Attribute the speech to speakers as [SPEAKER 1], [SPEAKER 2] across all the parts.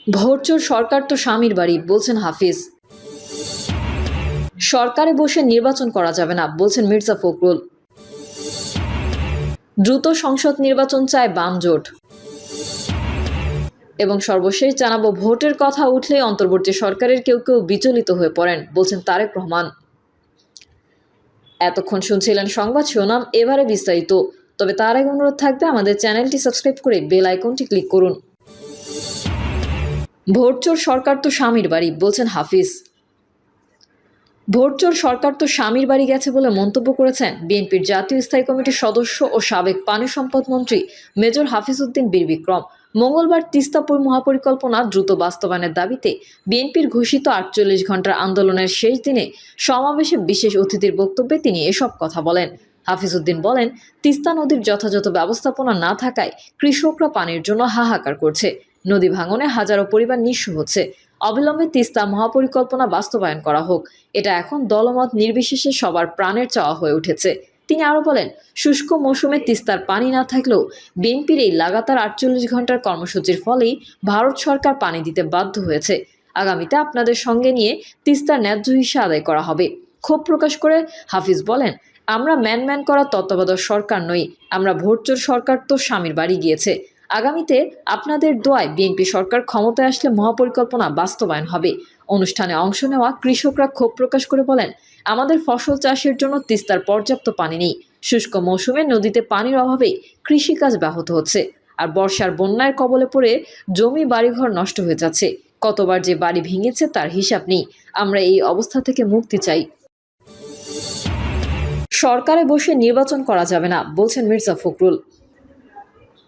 [SPEAKER 1] ভোটচোর সরকার তো স্বামীর বাড়ি বলছেন হাফিজ। সরকারে বসে নির্বাচন করা যাবে না বলছেন মির্জা ফখরুল। দ্রুত সংসদ নির্বাচন চায় বাম জোট। এবং সর্বশেষ জানাবো, ভোটের কথা উঠলেই অন্তর্বর্তী সরকারের কেউ কেউ বিচলিত হয়ে পড়েন বলছেন তারেক রহমান। এতক্ষণ শুনছিলেন সংবাদ শিরোনাম, এবারে বিস্তারিত। তবে তার আগে অনুরোধ থাকবে আমাদের চ্যানেলটি সাবস্ক্রাইব করে বেল আইকনটি ক্লিক করুন। ভোটচোর সরকার তো স্বামীর বাড়ি বলছেন হাফিজ। ভোটচোর সরকার তো স্বামীর বাড়ি গেছে বলে মন্তব্য করেছেন বিএনপির জাতীয় স্থায়ী কমিটির সদস্য ও সাবেক পানি সম্পদ মন্ত্রী মেজর হাফিজ উদ্দিন বীর বিক্রম। মঙ্গলবার তিস্তা মহাপরিকল্পনা দ্রুত বাস্তবায়নের দাবিতে বিএনপির ঘোষিত ৪৮ ঘণ্টার আন্দোলনের শেষ দিনে সমাবেশে বিশেষ অতিথির বক্তব্যে তিনি এসব কথা বলেন। হাফিজ উদ্দিন বলেন, তিস্তা নদীর যথাযথ ব্যবস্থাপনা না থাকায় কৃষকরা পানির জন্য হাহাকার করছে। নদী ভাঙনে হাজারো পরিবার নিঃস্ব হচ্ছে। অবিলম্বে তিস্তা মহাপরিকল্পনা বাস্তবায়ন করা হোক, এটা এখন দলমত নির্বিশেষে সবার প্রাণের চাওয়া হয়ে উঠেছে। তিনি আরও বলেন, শুষ্ক মৌসুমে তিস্তার পানি না থাকলেও বিএনপির এই লাগাতার ৪৮ ঘণ্টার কর্মসূচির ফলেই ভারত সরকার পানি দিতে বাধ্য হয়েছে। আগামীতে আপনাদের সঙ্গে নিয়ে তিস্তার ন্যায্য হিস্যা আদায় করা হবে। ক্ষোভ প্রকাশ করে হাফিজ বলেন, আমরা ম্যান করা তত্ত্বাবধায়ক সরকার নই, আমরা ভোটচোর সরকার তো স্বামীর বাড়ি গিয়েছে। আগামীতে আপনাদের দোয়ায় বিএনপি সরকার ক্ষমতায় আসলে মহাপরিকল্পনা বাস্তবায়ন হবে। অনুষ্ঠানে অংশ নেওয়া কৃষকরা ক্ষোভ প্রকাশ করে বলেন, আমাদের ফসল চাষের জন্য তিস্তার পর্যাপ্ত পানি নেই। শুষ্ক মৌসুমে নদীতে পানির অভাবে কৃষিকাজ ব্যাহত হচ্ছে, আর বর্ষার বন্যার কবলে পড়ে জমি বাড়িঘর নষ্ট হয়ে যাচ্ছে। কতবার যে বাড়ি ভেঙেছে তার হিসাব নেই। আমরা এই অবস্থা থেকে মুক্তি চাই। সরকারে বসে নির্বাচন করা যাবে না বলছেন মির্জা ফখরুল।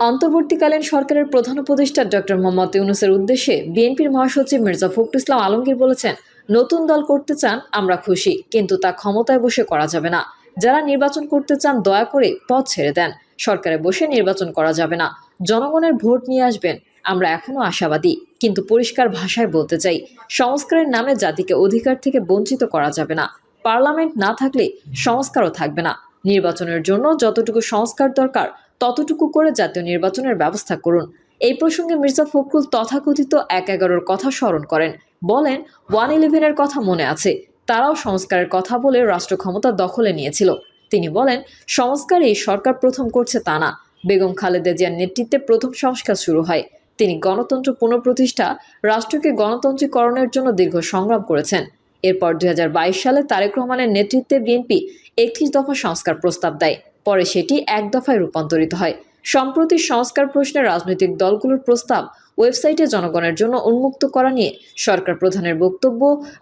[SPEAKER 1] অন্তর্বর্তীকালীন সরকারের প্রধান উপদেষ্টা ডক্টর মোহাম্মদ ইউনূসের উদ্দেশ্যে বিএনপির মহাসচিব মির্জা ফখরুল ইসলাম আলমগীর বলেছেন, নতুন দল করতে চান আমরা খুশি, কিন্তু তা ক্ষমতায় বসে করা যাবে না। যারা নির্বাচন করতে চান দয়া করে পথ ছেড়ে দেন। সরকারে বসে নির্বাচন করা যাবে না। জনগণের ভোট নিয়ে আসবেন। আমরা এখনো আশাবাদী, কিন্তু পরিষ্কার ভাষায় বলতে চাই, সংস্কারের নামে জাতিকে অধিকার থেকে বঞ্চিত করা যাবে না। পার্লামেন্ট না থাকলে সংস্কারও থাকবে না। নির্বাচনের জন্য যতটুকু সংস্কার দরকার ততটুকু করে জাতীয় নির্বাচনের ব্যবস্থা করুন। এই প্রসঙ্গে মির্জা ফখরুল তথাকথিত ১/১১-র কথা স্মরণ করেন। বলেন, 1/11-এর কথা মনে আছে, তারাও সংস্কারের কথা বলে রাষ্ট্র ক্ষমতা দখলে নিয়েছিল। তিনি বলেন, সংস্কার এই সরকার প্রথম করছে তা না, বেগম খালেদা জিয়ার নেতৃত্বে প্রথম সংস্কার শুরু হয়। তিনি গণতন্ত্র পুনঃপ্রতিষ্ঠা, রাষ্ট্রকে গণতান্ত্রিকরণের জন্য দীর্ঘ সংগ্রাম করেছেন। এরপর ২০২২ সালে তারেক রহমানের নেতৃত্বে বিএনপি ৩১ দফা সংস্কার প্রস্তাব দেয়। পরে সেটি ১ দফায় রূপান্তরিত হয়। সম্প্রতি সংস্কার প্রশ্নে রাজনৈতিক দলগুলোর প্রস্তাব ওয়েবসাইটে জনগণের জন্য উন্মুক্ত করা নিয়ে সরকার প্রধানের বক্তব্য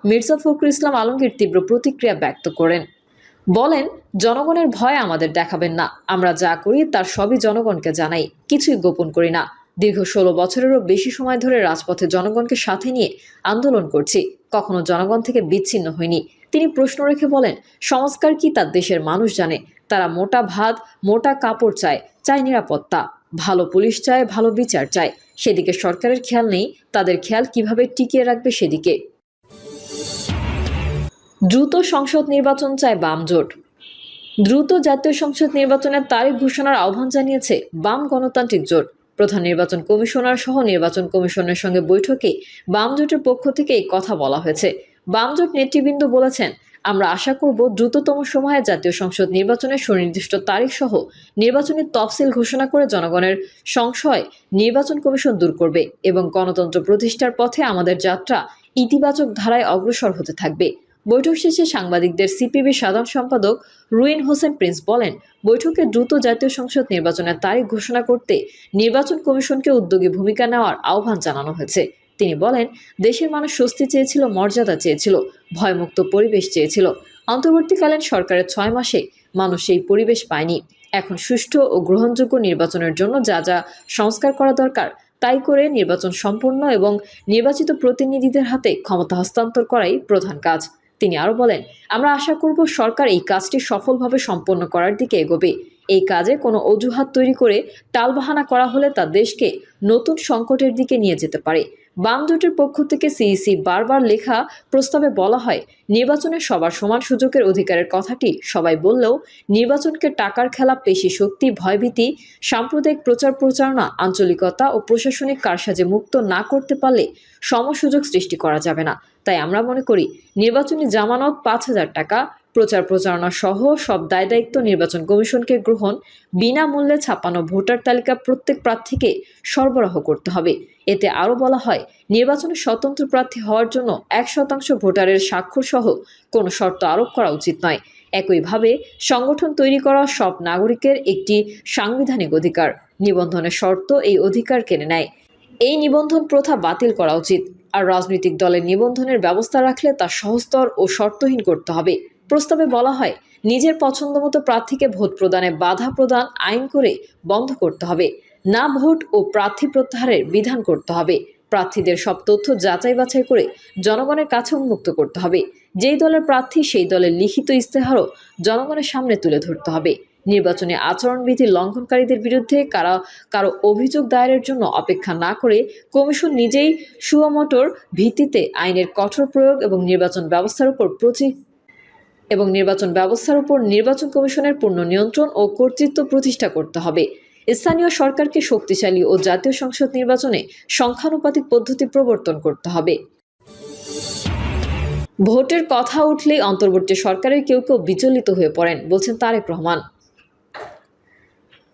[SPEAKER 1] মির্জা ফখরুল ইসলাম আলমগীর তীব্র প্রতিক্রিয়া ব্যক্ত করেন। বলেন, জনগণের ভয় আমাদের দেখাবেন না। আমরা যা করি তার সবই জনগণকে জানাই, কিছুই গোপন করি না। দীর্ঘ ১৬ বছরেরও বেশি সময় ধরে রাজপথে জনগণকে সাথে নিয়ে আন্দোলন করছি, কখনো জনগণ থেকে বিচ্ছিন্ন হয়নি। তিনি প্রশ্ন রেখে বলেন, সংস্কার কি তা দেশের মানুষ জানে। তারা মোটা ভাত, মোটা কাপড় চায়, চায় নিরাপত্তা, ভালো পুলিশ চায়, ভালো বিচার চায়। সেদিকে সরকারের খেয়াল নেই। তাদের খেয়াল কিভাবে টিকিয়ে রাখবে সেদিকে। দ্রুত সংসদ নির্বাচন চায় বাম জোট। দ্রুত জাতীয় সংসদ নির্বাচনের তারিখ ঘোষণার আহ্বান জানিয়েছে বাম গণতান্ত্রিক জোট। প্রধান নির্বাচন কমিশনার সহ নির্বাচন কমিশনের সঙ্গে বৈঠকে বাম জোটের পক্ষ থেকে এই কথা বলা হয়েছে। বাম জোট নেতৃবৃন্দ বলেছেন, আমরা আশা করব দ্রুততম সময়ে জাতীয় সংসদ নির্বাচনের সুনির্দিষ্ট তারিখ সহ নির্বাচনের তফসিল ঘোষণা করে জনগণের সংশয় নির্বাচন কমিশন দূর করবে এবং গণতন্ত্র প্রতিষ্ঠার পথে আমাদের যাত্রা ইতিবাচক ধারায় অগ্রসর হতে থাকবে। বৈঠক শেষে সাংবাদিকদের সিপিবি সাধারণ সম্পাদক রুইন হোসেন প্রিন্স বলেন, বৈঠকে দ্রুত জাতীয় সংসদ নির্বাচনের তারিখ ঘোষণা করতে নির্বাচন কমিশনকে উদ্যোগী ভূমিকা নেওয়ার আহ্বান জানানো হয়েছে। তিনি বলেন, দেশের মানুষ স্বস্তি চেয়েছিল, মর্যাদা চেয়েছিল, ভয়মুক্ত পরিবেশ চেয়েছিল। অন্তর্বর্তীকালীন সরকারের ৬ মাসে মানুষ সেই পরিবেশ পায়নি। এখন সুষ্ঠু ও গ্রহণযোগ্য নির্বাচনের জন্য যা যা সংস্কার করা দরকার তাই করে নির্বাচন সম্পন্ন এবং নির্বাচিত প্রতিনিধিদের হাতে ক্ষমতা হস্তান্তর করাই প্রধান কাজ। তিনি আরও বলেন, আমরা আশা করব সরকার এই কাজটি সফলভাবে সম্পন্ন করার দিকে এগোবে। এই কাজে কোনো অজুহাত তৈরি করে টালবাহানা করা হলে তা দেশকে নতুন সংকটের দিকে নিয়ে যেতে পারে। বাম জোটের পক্ষ থেকে সিইসি বারবার লেখা প্রস্তাবে বলা হয়, নির্বাচনে সবার সমান সুযোগের অধিকারের কথাটি সবাই বললেও নির্বাচনকে টাকার খেলা, পেশি শক্তি, ভয়ভীতি, সাম্প্রদায়িক প্রচার প্রচারণা, আঞ্চলিকতা ও প্রশাসনিক কারসাজে মুক্ত না করতে পারলে সমসুযোগ সৃষ্টি করা যাবে না। তাই আমরা মনে করি নির্বাচনী জামানত, ৫,০০০ টাকা, প্রচার প্রচারণা সহ সব দায় দায়িত্ব নির্বাচন কমিশনকে গ্রহণ, বিনামূল্যে ছাপানো ভোটার তালিকা প্রত্যেক প্রার্থীকে সরবরাহ করতে হবে। এতে আরও বলা হয়, নির্বাচনে স্বতন্ত্র প্রার্থী হওয়ার জন্য ১% ভোটারের স্বাক্ষর সহ কোনো শর্ত আরোপ করা উচিত নয়। একইভাবে সংগঠন তৈরি করা সব নাগরিকের একটি সাংবিধানিক অধিকার। নিবন্ধনের শর্ত এই অধিকার কেড়ে নেয়। এই নিবন্ধন প্রথা বাতিল করা উচিত। আর রাজনৈতিক দলের নিবন্ধনের ব্যবস্থা রাখলে তা সহজতর ও শর্তহীন করতে হবে। প্রস্তাবে বলা হয়, নিজের পছন্দমতো প্রার্থীকে ভোট প্রদানে বাধা প্রদান আইন করে বন্ধ করতে হবে। না ভোট ও প্রার্থী প্রত্যাহারের বিধান করতে হবে। প্রার্থীদের সব তথ্য যাচাই বাছাই করে জনগণের কাছে উন্মুক্ত করতে হবে। যেই দলের প্রার্থী সেই দলের লিখিত ইস্তেহারও জনগণের সামনে তুলে ধরতে হবে। নির্বাচনী আচরণবিধি লঙ্ঘনকারীদের বিরুদ্ধে কারো অভিযোগ দায়েরের জন্য অপেক্ষা না করে কমিশন নিজেই সুমোটোর ভিত্তিতে আইনের কঠোর প্রয়োগ এবং নির্বাচন ব্যবস্থার উপর নির্বাচন কমিশনের পূর্ণ নিয়ন্ত্রণ ও কর্তৃত্ব প্রতিষ্ঠা করতে হবে। স্থানীয় সরকারকে শক্তিশালী ও জাতীয় সংসদ নির্বাচনে সংখ্যানুপাতিক পদ্ধতি প্রবর্তন করতে হবে। ভোটের কথা উঠলেই অন্তর্বর্তী সরকারের কেউ কেউ বিচলিত হয়ে পড়েন, বলছেন তারেক রহমান।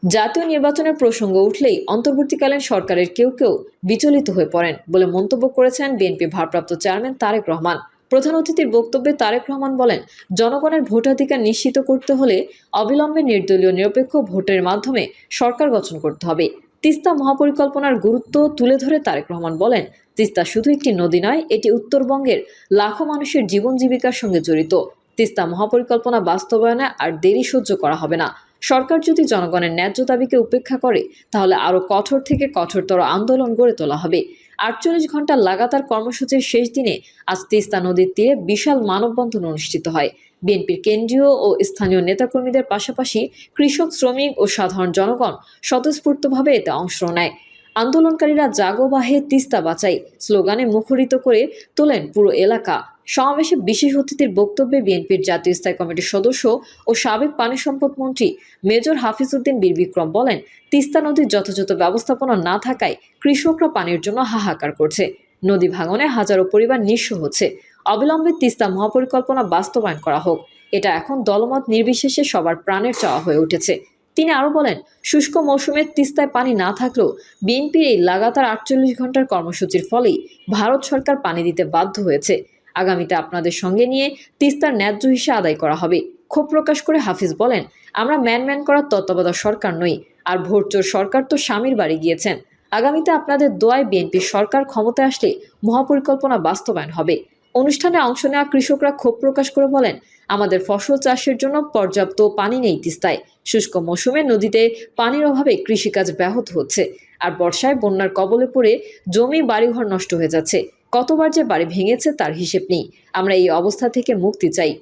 [SPEAKER 1] জাতীয় নির্বাচনের প্রসঙ্গ উঠলেই অন্তর্বর্তীকালীন সরকারের কেউ কেউ বিচলিত হয়ে পড়েন বলে মন্তব্য করেছেন বিএনপি ভারপ্রাপ্ত চেয়ারম্যান তারেক রহমান। প্রধান অতিথির বক্তব্যে তারেক রহমান বলেন, জনগণের ভোটাধিকার নিশ্চিত করতে হলে অবিলম্বে নির্দলীয় নিরপেক্ষ ভোটের মাধ্যমে সরকার গঠন করতে হবে। তিস্তা মহাপরিকল্পনার গুরুত্ব তুলে ধরে তারেক রহমান বলেন, তিস্তা শুধু একটি নদী নয়, এটি উত্তরবঙ্গের লাখো মানুষের জীবন জীবিকার সঙ্গে জড়িত। তিস্তা মহাপরিকল্পনা বাস্তবায়নে আর দেরি সহ্য করা হবে না। সরকার যদি জনগণের ন্যায্য দাবিকে উপেক্ষা করে তাহলে আরও কঠোর থেকে কঠোরতর আন্দোলন গড়ে তোলা হবে। ৪৮ ঘন্টা লাগাতার কর্মসূচির শেষ দিনে আজ তিস্তা নদীর তীরে বিশাল মানববন্ধন অনুষ্ঠিত হয়। বিএনপির কেন্দ্রীয় ও স্থানীয় নেতাকর্মীদের পাশাপাশি কৃষক, শ্রমিক ও সাধারণ জনগণ স্বতঃস্ফূর্তভাবে এতে অংশ নেয়। আন্দোলনকারীরা জাগো বাহে তিস্তা বাঁচাই স্লোগানে মুখরিত করে তোলেন পুরো এলাকা। সমাবেশে বিশেষ অতিথির বক্তব্যে বিএনপির জাতীয় স্থায়ী কমিটির সদস্য ও সাবেক পানি সম্পদ মন্ত্রী মেজর হাফিজ উদ্দিন বীর বিক্রম বলেন, তিস্তা নদীর যথাযথ ব্যবস্থাপনা না থাকায় কৃষকরা পানির জন্য হাহাকার করছে। নদী ভাঙনে হাজারো পরিবার নিঃস্ব হচ্ছে। অবিলম্বে তিস্তা মহাপরিকল্পনা বাস্তবায়ন করা হোক। এটা এখন দলমত নির্বিশেষে সবার প্রাণের চাওয়া হয়ে উঠেছে। তিনি আরও বলেন, শুষ্ক মৌসুমে তিস্তায় পানি না থাকলেও বিএনপির এই লাগাতার ৪৮ ঘন্টার কর্মসূচির ফলেই ভারত সরকার পানি দিতে বাধ্য হয়েছে। আগামীতে আপনাদের সঙ্গে নিয়ে তিস্তার ন্যায্য হিসা আদায় করা হবে। ক্ষোভ প্রকাশ করে হাফিজ বলেন, আমরা ম্যান করার তত্ত্বাবধায়ক সরকার নই, আর ভোটচোর সরকার তো স্বামীর বাড়ি গিয়েছেন। আগামীতে আপনাদের দোয়ায় বিএনপির সরকার ক্ষমতায় আসলে মহাপরিকল্পনা বাস্তবায়ন হবে। অনুষ্ঠানে অংশ নেওয়া কৃষকরা ক্ষোভ প্রকাশ করে বলেন, আমাদের ফসল চাষের জন্য পর্যাপ্ত পানি নেই তিস্তায়। শুষ্ক মৌসুমে নদীতে পানির অভাবে কৃষিকাজ ব্যাহত হচ্ছে, আর বর্ষায় বন্যার কবলে পড়ে জমি বাড়িঘর নষ্ট হয়ে যাচ্ছে। কতবার যে বাড়ি ভেঙেছে তার হিসেব নেই। আমরা এই অবস্থা থেকে মুক্তি চাই।